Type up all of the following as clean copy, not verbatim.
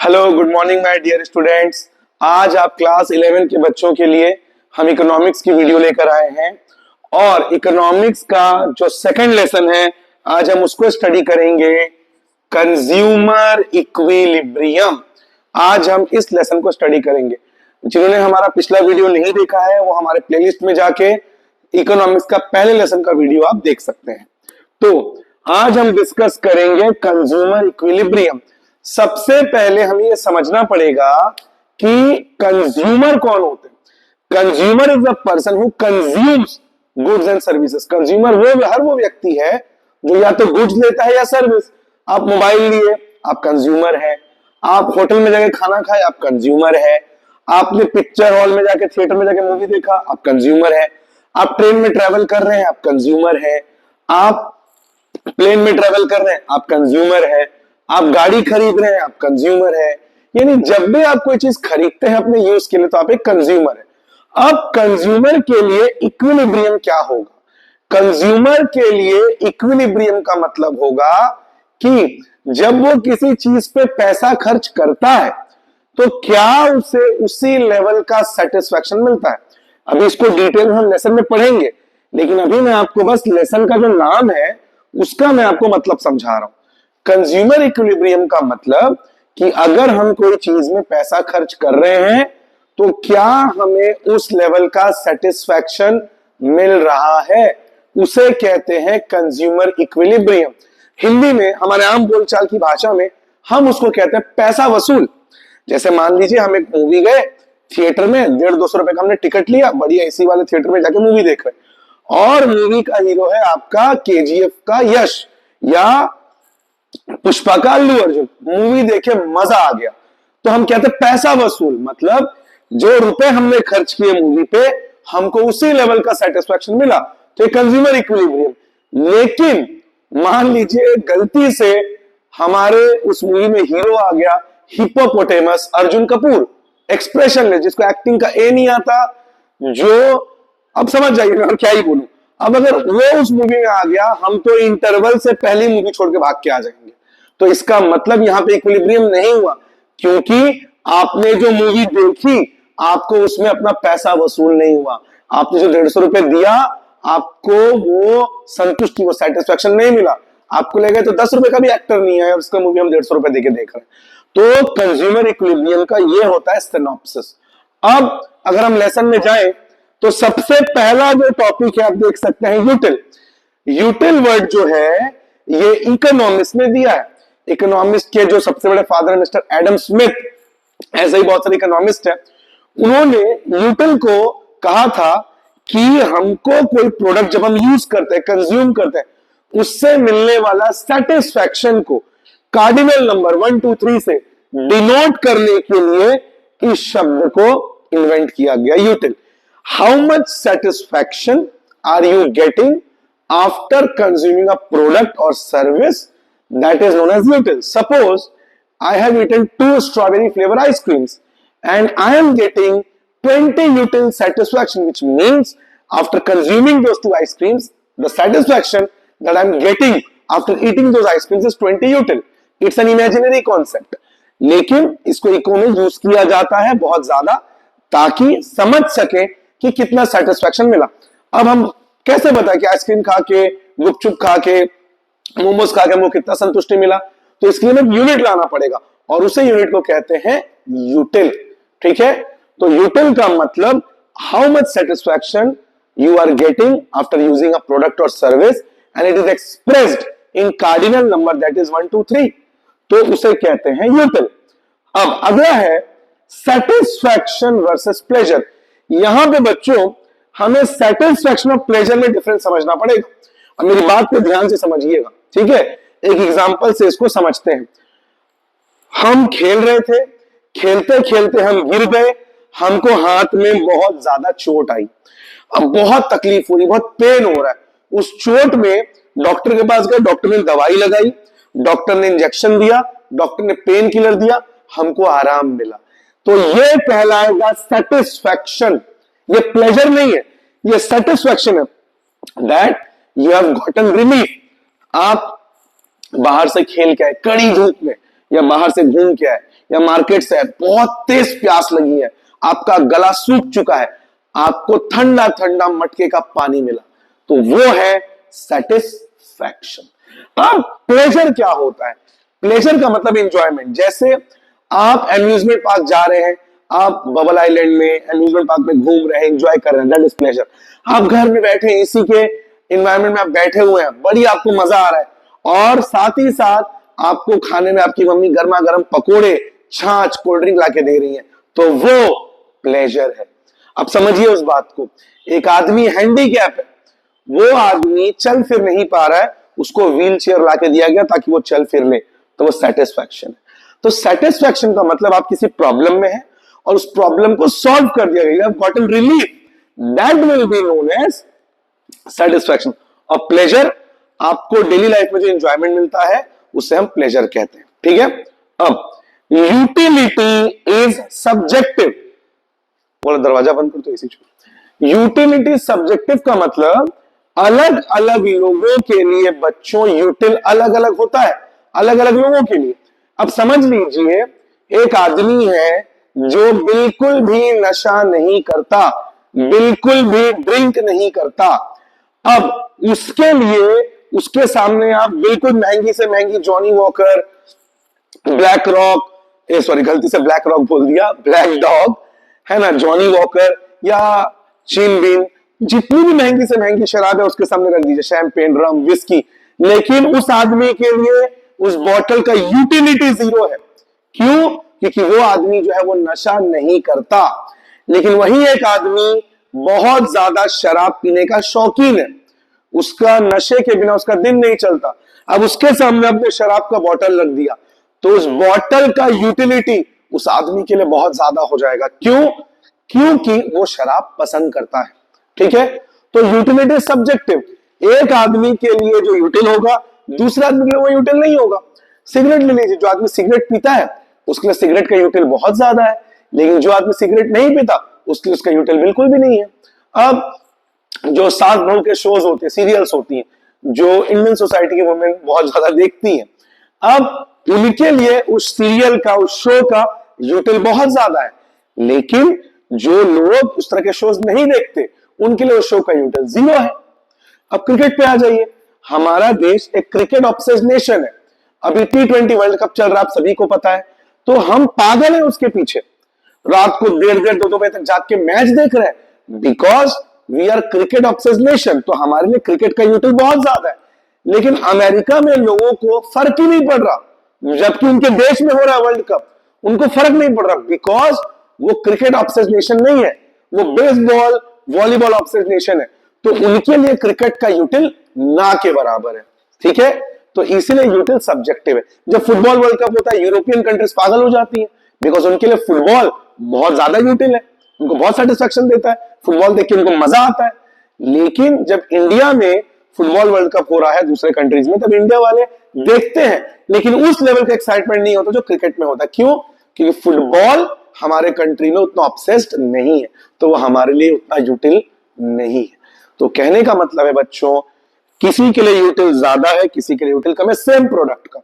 Hello, good morning my dear students. आज आप class 11 के बच्चों के लिए हम इकोनॉमिक्स की वीडियो लेकर आए हैं और इकोनॉमिक्स का जो सेकंड लेसन है आज हम उसको स्टडी करेंगे, कंज्यूमर इक्विलिब्रियम। आज हम इस लेसन को स्टडी करेंगे। जिन्होंने हमारा पिछला वीडियो नहीं देखा है वो हमारे प्लेलिस्ट में जाके इकोनॉमिक्स का पहले लेसन का वीडियो आप देख सकते हैं। तो आज हम डिस्कस करेंगे कंज्यूमर इक्विलिब्रियम। सबसे पहले हमें यह समझना पड़ेगा कि कंज्यूमर कौन होते हैं। Consumer is the person who consumes goods and services. Consumer हर वो व्यक्ति है जो या तो गुड्स लेता है या सर्विस। आप मोबाइल लिए, आप कंज्यूमर है। आप होटल में जाके खाना खाए, आप कंज्यूमर है। आपने पिक्चर हॉल में जाके, थिएटर में जाके मूवी देखा, आप कंज्यूमर है। आप ट्रेन में ट्रेवल कर रहे हैं, आप कंज्यूमर है। आप प्लेन में ट्रेवल कर रहे हैं, आप कंज्यूमर है। आप गाड़ी खरीद रहे हैं, आप कंज्यूमर है। यानी जब भी आप कोई चीज खरीदते हैं अपने यूज के लिए तो आप एक कंज्यूमर है। अब कंज्यूमर के लिए इक्विलिब्रियम क्या होगा? कंज्यूमर के लिए इक्विलिब्रियम का मतलब होगा कि जब वो किसी चीज पे पैसा खर्च करता है तो क्या उसे उसी लेवल का सेटिस्फैक्शन मिलता है। अभी इसको डिटेल हम लेसन में पढ़ेंगे, लेकिन अभी मैं आपको बस लेसन का जो नाम है उसका मैं आपको मतलब समझा रहा हूं। कंज्यूमर इक्विलिब्रियम का मतलब कि अगर हम कोई चीज में पैसा खर्च कर रहे हैं तो क्या हमें उस लेवल का सेटिस्फैक्शन मिल रहा है, उसे कहते हैं कंज्यूमर इक्विलिब्रियम। हिंदी में, हमारे आम बोलचाल की भाषा में हम उसको कहते हैं पैसा वसूल। जैसे मान लीजिए हम एक मूवी गए थिएटर में, 150-200 रुपए का हमने टिकट लिया, बढ़िया एसी वाले थिएटर में जाके मूवी देख रहे और मूवी का हीरो है आपका केजीएफ का यश या पुष्पा का अल्लू अर्जुन। मूवी देखे मजा आ गया तो हम कहते हैं पैसा वसूल। मतलब जो रुपए हमने खर्च किए मूवी पे हमको उसी लेवल का सेटिस्फैक्शन मिला, तो ये कंज्यूमर इक्विलिब्रियम। लेकिन मान लीजिए गलती से हमारे उस मूवी में हीरो आ गया हिप्पोपोटेमस अर्जुन कपूर, एक्सप्रेशन ले, जिसको एक्टिंग का ए नहीं आता, जो अब समझ जाइए मैं क्या ही बोलूं। अब अगर वो उस मूवी में आ गया, हम तो इंटरवल से पहली मूवी छोड़ के भाग के आ जाएंगे। तो इसका मतलब यहां पे इक्विलिब्रियम नहीं हुआ, क्योंकि आपने जो मूवी देखी आपको उसमें अपना पैसा वसूल नहीं हुआ। आपने जो 150 रुपए दिया आपको वो संतुष्टि, वो सेटिस्फैक्शन नहीं मिला। आपको लगे तो 10 रुपए का भी एक्टर नहीं है, उसका मूवी हम 150 रुपए देके देख रहे हैं। तो कंज्यूमर इक्विलिब्रियम का ये होता है सिनॉप्सिस। अब अगर हम लेसन में जाएं तो सबसे पहला जो टॉपिक है आप देख सकते हैं यूटिल। यूटिल वर्ड जो है ये इकोनॉमिक्स ने दिया है। इकोनॉमिक्स के जो सबसे बड़े फादर है मिस्टर एडम स्मिथ, ऐसे ही बहुत सारे इकोनॉमिस्ट है, उन्होंने यूटिल को कहा था कि हमको कोई प्रोडक्ट जब हम यूज करते हैं, कंज्यूम करते हैं, उससे मिलने वाला सेटिस्फैक्शन को कार्डिनल नंबर 1 2 3 से डिनोट करने के लिए इस शब्द को इन्वेंट किया गया यूटिल। How much satisfaction are you getting after consuming a product or service? That is known as util. Suppose I have eaten 2 strawberry flavor ice creams and I am getting 20 util satisfaction, which means after consuming those 2 ice creams, the satisfaction that I am getting after eating those ice creams is 20 util. It's an imaginary concept. लेकिन इसको eco में use किया जाता है बहुत ज्यादा, ताकि समझ सके कि कितना सेटिस्फैक्शन मिला। अब हम कैसे बताएं कि आइसक्रीम खा के, गुपचुप खा के, मोमोज खा के हमको कितना संतुष्टि मिला? तो इसके लिए यूनिट लाना पड़ेगा और उसे यूनिट को कहते हैं यूटिल। ठीक है, तो यूटिल का मतलब how much satisfaction you are getting after using a product और service and it is expressed in cardinal number that is 1 2 3, तो उसे कहते हैं यूटिल। अब अगला है सेटिस्फैक्शन वर्सेस प्लेजर। यहां पे बच्चों हमें सेटिस्फैक्शन और प्लेजर में डिफरेंस समझना पड़ेगा। अब मेरी बात को ध्यान से समझिएगा, ठीक है? एक एग्जांपल से इसको समझते हैं। हम खेल रहे थे, खेलते खेलते हम गिर गए, हमको हाथ में बहुत ज्यादा चोट आई। अब बहुत तकलीफ हो रही, बहुत पेन हो रहा है। उस चोट में डॉक्टर के पास गए, डॉक्टर ने दवाई लगाई, डॉक्टर ने इंजेक्शन दिया, डॉक्टर ने पेन किलर दिया, हमको आराम मिला। तो ये कहलाएगा सेटिस्फैक्शन। ये प्लेजर नहीं है, ये सेटिस्फैक्शन है, that you have gotten relief. आप बाहर से खेल के आए कड़ी धूप में, या बाहर से घूम के आए या मार्केट से आए, बहुत तेज प्यास लगी है, आपका गला सूख चुका है, आपको ठंडा ठंडा मटके का पानी मिला, तो वो है सेटिस्फैक्शन। अब प्लेजर क्या होता है? प्लेजर का मतलब एंजॉयमेंट। जैसे आप एम्यूजमेंट पार्क जा रहे हैं, आप बबल आइलैंड में एम्यूजमेंट पार्क में घूम रहे हैं, एंजॉय कर रहे हैं, दैट इज प्लेजर। आप घर में बैठे एसी के एनवायरमेंट में आप बैठे हुए हैं, बड़ी आपको मजा आ रहा है, और साथ ही साथ आपको खाने में आपकी मम्मी गर्मा गर्म पकोड़े, छाछ, कोल्ड ड्रिंक लाके दे रही है, तो वो प्लेजर है। अब समझिए उस बात को। एक आदमी हैंडीकैप है, वो आदमी चल फिर नहीं पा रहा है, उसको व्हील चेयर लाके दिया गया ताकि वो चल फिर ले, तो वो सेटिस्फैक्शन है। तो सेटिस्फैक्शन का मतलब आप किसी प्रॉब्लम में है और उस प्रॉब्लम को सॉल्व कर दिया गया, gotten relief, that will be known as satisfaction. और प्लेजर, आपको डेली लाइफ में जो एंजॉयमेंट मिलता है उसे हम प्लेजर कहते हैं, ठीक है। अब यूटिलिटी इज सब्जेक्टिव, बोला दरवाजा बंद कर तो इसी चीज। यूटिलिटी सब्जेक्टिव का मतलब अलग अलग लोगों के लिए बच्चों यूटिल अलग अलग होता है, अलग अलग लोगों के लिए। अब समझ लीजिए एक आदमी है जो बिल्कुल भी नशा नहीं करता, बिल्कुल भी ड्रिंक नहीं करता। अब उसके लिए, उसके सामने आप बिल्कुल महंगी से महंगी Johnny walker, black rock, sorry गलती से ब्लैक रॉक बोल दिया, ब्लैक डॉग है ना, जॉनी वॉकर या चीन बीन, जितनी भी महंगी से महंगी शराब है उसके सामने रख दीजिए, शैंपेन, रम, विस्की, लेकिन उस आदमी के लिए उस बॉटल का यूटिलिटी जीरो है। क्यों? क्योंकि वो आदमी जो है वो नशा नहीं करता। लेकिन वही एक आदमी बहुत ज्यादा शराब पीने का शौकीन है, उसका नशे के बिना उसका दिन नहीं चलता। अब उसके सामने अपने शराब का बॉटल रख दिया, तो उस बॉटल का यूटिलिटी उस आदमी के लिए बहुत ज्यादा हो जाएगा। क्यों? क्योंकि वो शराब पसंद करता है, ठीक है। तो यूटिलिटी सब्जेक्टिव, एक आदमी के लिए जो यूटिल होगा दूसरे आदमी के लिए वो यूटिल नहीं होगा। सिगरेट ले लीजिए, जो आदमी सिगरेट पीता है उसके लिए सिगरेट का यूटिल बहुत ज्यादा है, लेकिन जो आदमी सिगरेट नहीं पीता उसके लिए उसका यूटिल बिल्कुल भी नहीं है। अब जो सास बहू के शोज होते हैं, सीरियल्स होती हैं, जो इंडियन सोसाइटी की वुमेन बहुत ज्यादा देखती हैं, अब उनके लिए उस सीरियल का, उस शो का यूटिल बहुत ज्यादा है। लेकिन जो लोग उस तरह के शोज नहीं देखते उनके लिए उस शो का यूटिल जीरो है। अब क्रिकेट पे आ जाइए, हमारा देश एक क्रिकेट ऑब्सेस्ड नेशन है। अभी T20 वर्ल्ड कप चल रहा है, आप सभी को पता है, तो हम पागल हैं उसके पीछे, रात को देर देर 2-2 बजे तक जाग के मैच देख रहे हैं, because we are cricket obsessed nation. तो हमारे लिए क्रिकेट का यूटिल बहुत ज्यादा है। लेकिन अमेरिका में लोगों को फर्क ही नहीं पड़ रहा, जबकि उनके देश में हो रहा है वर्ल्ड कप, उनको फर्क नहीं पड़ रहा, बिकॉज वो क्रिकेट ऑब्सेस्ड नेशन नहीं है, वो बेसबॉल, वॉलीबॉल ऑब्सेस्ड नेशन है। तो उनके लिए क्रिकेट का यूटिल ना के बराबर है, ठीक है। तो इसलिए यूटिल सब्जेक्टिव है। जब फुटबॉल वर्ल्ड कप होता है, यूरोपियन कंट्रीज पागल हो जाती है, बिकॉज उनके लिए फुटबॉल बहुत ज्यादा यूटिल है, उनको बहुत सेटिस्फैक्शन देता है, फुटबॉल देख के उनको मजा आता है। लेकिन जब इंडिया में फुटबॉल वर्ल्ड कप हो रहा है दूसरे कंट्रीज में, तब इंडिया वाले देखते हैं, लेकिन उस लेवल का एक्साइटमेंट नहीं होता जो क्रिकेट में होता है। क्यों? क्योंकि फुटबॉल हमारे कंट्री में उतना ऑब्सेस्ड नहीं है, तो वो हमारे लिए उतना यूटिल नहीं है। तो कहने का मतलब है बच्चों, किसी के लिए यूटिल ज्यादा है, किसी के लिए यूटिल कम है, सेम प्रोडक्ट का।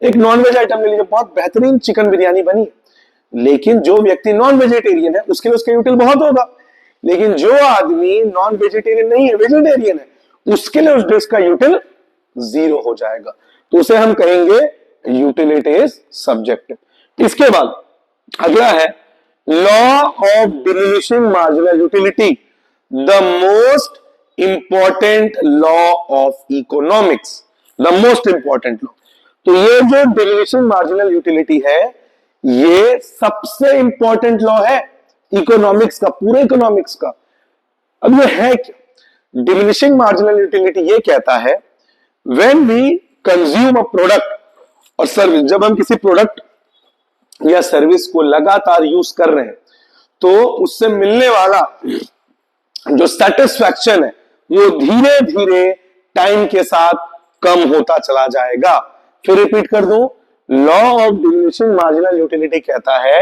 एक नॉनवेज आइटम ले लीजिए, बहुत बेहतरीन चिकन बिरयानी बनी, लेकिन जो व्यक्ति नॉन वेजिटेरियन है उसके लिए उसका यूटिल बहुत होगा। लेकिन जो आदमी नॉन वेजिटेरियन नहीं है, वेजिटेरियन है, उसके लिए उस डिश का यूटिल जीरो हो जाएगा। तो उसे हम कहेंगे यूटिलिटी इज सब्जेक्टिव। इसके बाद अगला है law of diminishing marginal utility, the most important law of economics, the most important law. तो ये जो डिमिनिशिंग मार्जिनल यूटिलिटी है, ये सबसे इंपॉर्टेंट लॉ है इकोनॉमिक्स का, पूरे इकोनॉमिक्स का। अब ये है क्या? डिमिनिशिंग मार्जिनल यूटिलिटी ये कहता है when we consume a product और सर्विस, जब हम किसी प्रोडक्ट या सर्विस को लगातार यूज कर रहे हैं, तो उससे मिलने वाला जो सेटिस्फैक्शन है वो धीरे धीरे टाइम के साथ कम होता चला जाएगा। फिर रिपीट कर दूं, law of diminishing marginal utility कहता है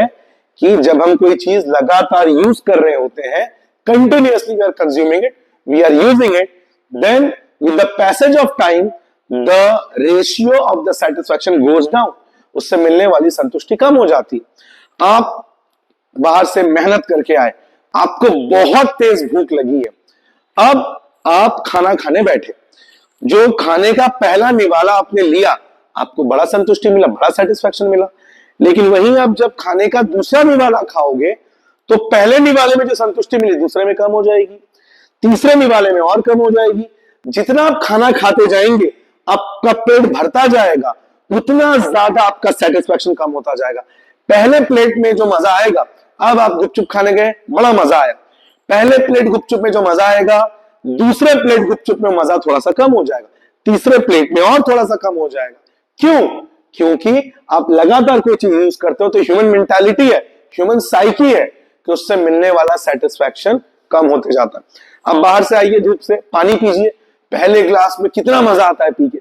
कि जब हम कोई चीज लगातार यूज कर रहे होते हैं, continuously we are consuming it, we are using it, then with the passage of time the ratio of the satisfaction goes down. उससे मिलने वाली संतुष्टि कम हो जाती है। आप बाहर से मेहनत करके आए, आपको बहुत तेज भूख लगी है, अब आप खाना खाने बैठे, जो खाने का पहला निवाला आपने लिया, आपको बड़ा संतुष्टि मिला, बड़ा सेटिस्फेक्शन मिला। लेकिन वहीं आप जब खाने का दूसरा निवाला खाओगे तो पहले निवाले में जो संतुष्टि मिली दूसरे में कम हो जाएगी, तीसरे निवाले में और कम हो जाएगी। जितना आप खाना खाते जाएंगे, आपका पेट भरता जाएगा, उतना ज्यादा आपका सेटिस्फेक्शन कम होता जाएगा। पहले प्लेट में जो मजा आएगा, अब आप गुपचुप खाने गए, बड़ा मजा आया, पहले प्लेट गुपचुप में जो मजा आएगा, दूसरे प्लेट गुपचुप में मजा थोड़ा सा कम हो जाएगा, तीसरे प्लेट में और थोड़ा सा कम हो जाएगा। क्यों? क्योंकि आप लगातार कोई चीज यूज करते हो, तो ह्यूमन मेंटालिटी है, ह्यूमन साइकी है कि उससे मिलने वाला सेटिस्फेक्शन कम होते जाता है। अब बाहर से आइए, धूप से पानी पीजिए, पहले ग्लास में कितना मजा आता है पी के,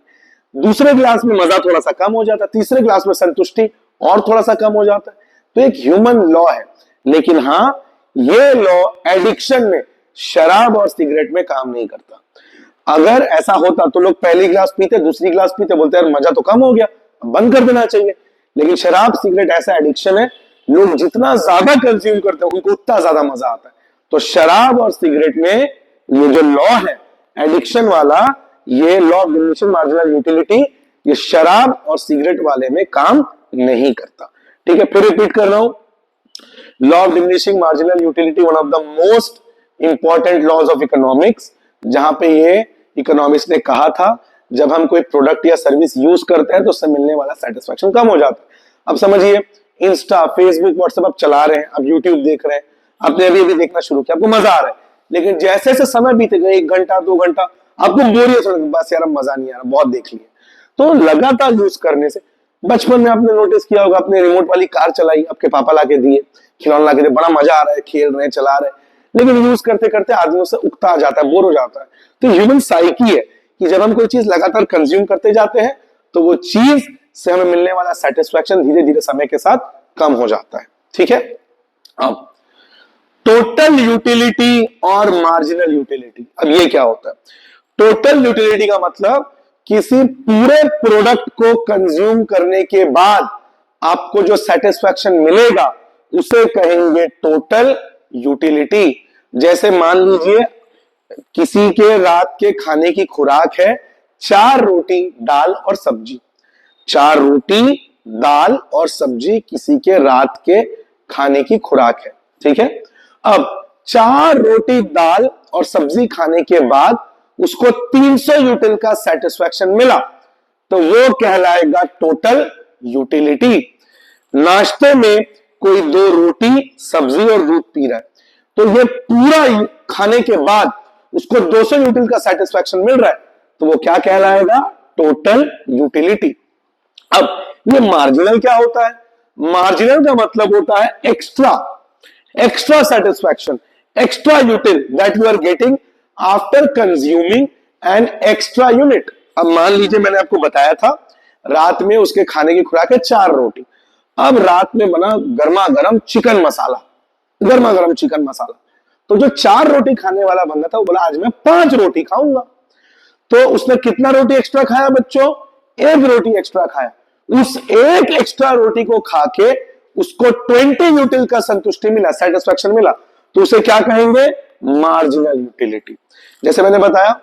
दूसरे ग्लास में मजा थोड़ा सा कम हो जाता है, तीसरे ग्लास में संतुष्टि और थोड़ा सा कम हो जाता है। तो एक ह्यूमन लॉ है। लेकिन हाँ, ये लॉ एडिक्शन में, शराब और सिगरेट में काम नहीं करता। अगर ऐसा होता तो लोग पहली ग्लास पीते, दूसरी ग्लास पीते, बोलते यार मजा तो कम हो गया, बंद कर देना चाहिए। लेकिन शराब सिगरेट ऐसा एडिक्शन है, लोग जितना ज्यादा कंज्यूम करते हैं उनको उतना ज्यादा मजा आता है। तो शराब और सिगरेट में ये जो लॉ है एडिक्शन वाला, ये law of diminishing marginal utility, ये शराब और सिगरेट वाले में काम नहीं करता। ठीक है, फिर रिपीट कर रहा हूं, law of diminishing marginal utility one of the most important laws of economics, जहां पे ये इकोनॉमिक्स ने कहा था जब हम कोई प्रोडक्ट या सर्विस यूज करते हैं तो उससे मिलने वाला सेटिस्फेक्शन कम हो जाता है। अब समझिए, इंस्टा, फेसबुक, व्हाट्सएप आप चला रहे हैं, आप यूट्यूब देख रहे हैं, आपने अभी अभी देखना शुरू किया, आपको मजा आ रहा है, लेकिन जैसे जैसे समय बीतेगा, 1 घंटा 2 घंटा, आपको बोरियत होने, बस यार मजा नहीं आ रहा, बहुत देख लिया। तो लगातार यूज करने से, बचपन में आपने नोटिस किया होगा, आपने रिमोट वाली कार चलाई, आपके पापा लाके दिए, खिलौना लाके दिए, बड़ा मजा आ रहा है, खेल रहे हैं, चला रहे हैं, लेकिन यूज करते करते आदमियों से उगता आ जाता है, बोर हो जाता है। तो ह्यूमन साइकी है कि जब हम कोई चीज लगातार कंज्यूम करते जाते हैं तो वो चीज से हमें मिलने वाला सेटिस्फेक्शन धीरे धीरे समय के साथ कम हो जाता है। ठीक है, अब टोटल यूटिलिटी और मार्जिनल यूटिलिटी, अब ये क्या होता है? टोटल यूटिलिटी का मतलब किसी पूरे प्रोडक्ट को कंज्यूम करने के बाद आपको जो सेटिस्फेक्शन मिलेगा उसे कहेंगे टोटल यूटिलिटी। जैसे मान लीजिए किसी के रात के खाने की खुराक है 4 रोटी दाल और सब्जी, 4 रोटी दाल और सब्जी किसी के रात के खाने की खुराक है। ठीक है, अब 4 रोटी दाल और सब्जी खाने के बाद उसको 300 यूटिल का सेटिस्फेक्शन मिला, तो वो कहलाएगा टोटल यूटिलिटी। नाश्ते में कोई 2 रोटी सब्जी और दूध पी रहा है, तो ये पूरा खाने के बाद उसको 200 यूटिल का सेटिस्फेक्शन मिल रहा है, तो वो क्या कहलाएगा? Total utility. अब ये मार्जिनल क्या होता है? मार्जिनल का मतलब होता है extra satisfaction, extra util that you are getting after consuming an extra unit. अब मान लीजिए मैंने आपको बताया था रात में उसके खाने की खुराक है 4 रोटी, अब रात में बना गर्मा गर्म चिकन मसाला, गर्मा गर्म चिकन मसाला, तो जो 4 रोटी खाने वाला बंदा था वो बोला आज मैं 5 रोटी खाऊंगा। तो उसने कितना रोटी एक्स्ट्रा खाया बच्चों? 1 रोटी एक्स्ट्रा खाया। उस 1 एक्स्ट्रा रोटी को खा के उसको 20 यूटिल का संतुष्टि मिला, सेटिस्फेक्शन मिला, तो उसे क्या कहेंगे? Marginal utility. जैसे मैंने बताया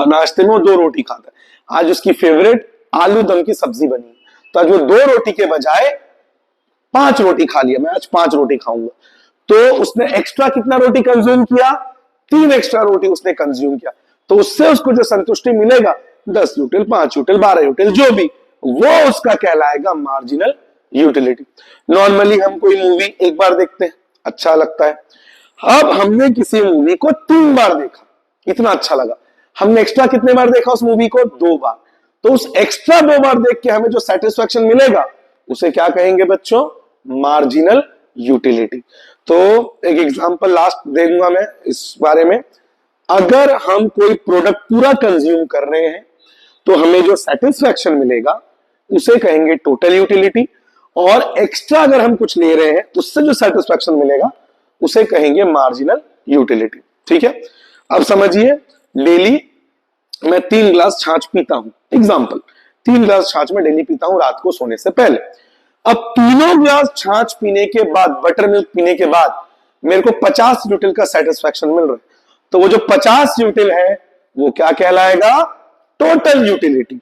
नाश्ते में वो 2 रोटी खाता है, आज उसकी फेवरेट आलू दम की सब्जी बनी, तो आज वो 2 रोटी के बजाय 5 रोटी खा लिया, मैं आज 5 रोटी खाऊंगा। तो उसने एक्स्ट्रा कितना रोटी कंज्यूम किया? 3 एक्स्ट्रा रोटी उसने कंज्यूम किया, तो उससे उसको जो संतुष्टि मिलेगा 10 यूटिल, 5 यूटिल, 12 यूटिल, जो भी, वो उसका कहलाएगा मार्जिनल यूटिलिटी। नॉर्मली हम कोई मूवी एक बार देखते हैं, अच्छा लगता है, अब हमने किसी मूवी को 3 बार देखा, इतना अच्छा लगा, हमने एक्स्ट्रा कितने बार देखा उस मूवी को? 2 बार। तो उस एक्स्ट्रा 2 बार देख के हमें जो सेटिस्फेक्शन मिलेगा उसे क्या कहेंगे बच्चों? Marginal utility. तो एक एग्जांपल लास्ट दूंगा मैं इस बारे में। अगर हम कोई प्रोडक्ट पूरा कंज्यूम कर रहे हैं तो हमें जो सेटिस्फेक्शन मिलेगा उसे कहेंगे टोटल यूटिलिटी, और एक्स्ट्रा अगर हम कुछ ले रहे हैं उससे जो सेटिस्फेक्शन मिलेगा उसे कहेंगे मार्जिनल यूटिलिटी। ठीक है, अब समझिए डेली मैं 3 ग्लास छाछ पीता हूं, एग्जांपल 3 ग्लास छाछ में डेली पीता हूं रात को सोने से पहले। अब तीनों ग्लास छाछ पीने के बाद, बटर मिल्क पीने के बाद मेरे को 50 न्यूटन का सेटिस्फैक्शन मिल रहा है। तो वो जो 50 न्यूटन है वो क्या कहलाएगा? Total utility.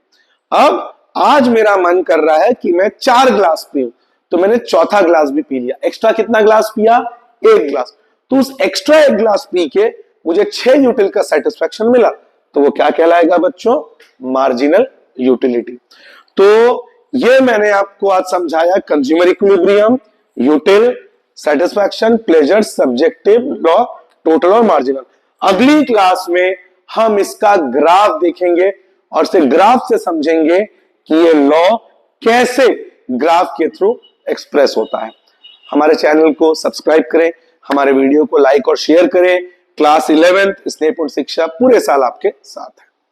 अब आज मेरा मन कर रहा है कि मैं 4 ग्लास पीऊं, तो मैंने चौथा ग्लास भी पी लिया। एक्स्ट्रा कितना ग्लास पिया? 1 ग्लास। तो उस एक्स्ट्रा 1 ग्लास पी के मुझे 6 न्यूटन का सेटिस्फैक्शन मिला, तो वो क्या कहलाएगा बच्चों? Marginal utility. तो ये मैंने आपको आज समझाया consumer equilibrium, यूटिल, satisfaction, pleasure, subjective law, total और मार्जिनल। अगली क्लास में हम इसका ग्राफ देखेंगे और इसे ग्राफ से समझेंगे कि ये लॉ कैसे ग्राफ के थ्रू एक्सप्रेस होता है। हमारे चैनल को सब्सक्राइब करें, हमारे वीडियो को लाइक और शेयर करें। क्लास 11th स्नेहपूर्ण शिक्षा पूरे साल आपके साथ है।